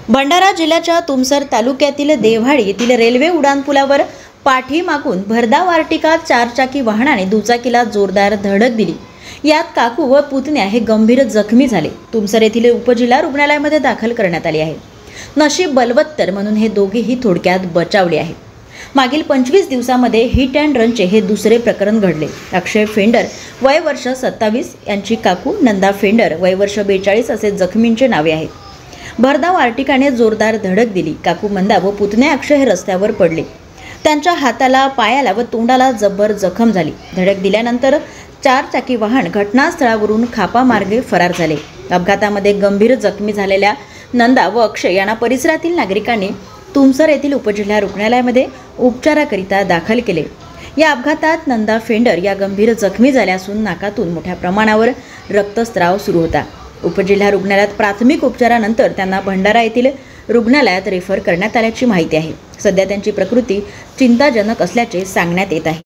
भंडारा जिल्ह्याच्या तुमसर तालुक्यातील देव्हाडी येथील रेल्वे उड्डाणपुलावर पाठीमागून भरधाव आर्टिका चारचाकी वाहनाने दुचाकीला जोरदार धडक दिली। यात काकू व पुतण्या हे गंभीर जखमी झाले। तुमसर येथील उपजिल्हा रुग्णालयामध्ये दाखल करण्यात आले आहे। नशीब बलवत्तर म्हणून हे दोघेही थोडक्यात बचावले आहेत। मागील 25 दिवसांमध्ये हिट अँड रनचे हे दुसरे प्रकरण घडले। अक्षय फेंडर वय वर्ष 27 यांची काकू नंदा फेंडर वय वर्ष 42 असे जखमींचे नावे आहेत। भरधाव आर्टिकाने जोरदार धडक दिली। काकू मंदा व पुतण्या अक्षय हे रस्त्यावर पडले। त्यांच्या हाताला, पायाला व तोंडाला जबर जखम झाली। धडक दिल्यानंतर चारचाकी वाहन घटनास्थळावरून खापामार्गे फरार झाले। अपघातामध्ये गंभीर जखमी झालेल्या नंदा व अक्षय यांना परिसरातील नागरिकांनी तुमसर येथील उपजिल्हा रुग्णालयामध्ये उपचाराकरिता दाखल केले। या अपघातात नंदा फेंडर या गंभीर जखमी झाल्या असून नाकातून मोठ्या प्रमाणावर रक्तस्राव सुरू होता। उपजिल्हा रुग्णालयात प्राथमिक उपचारानंतर त्यांना भंडारा येथील रुग्णालयात रेफर करण्यात आल्याची माहिती आहे। सध्या त्यांची प्रकृती चिंताजनक असल्याचे सांगण्यात येत आहे।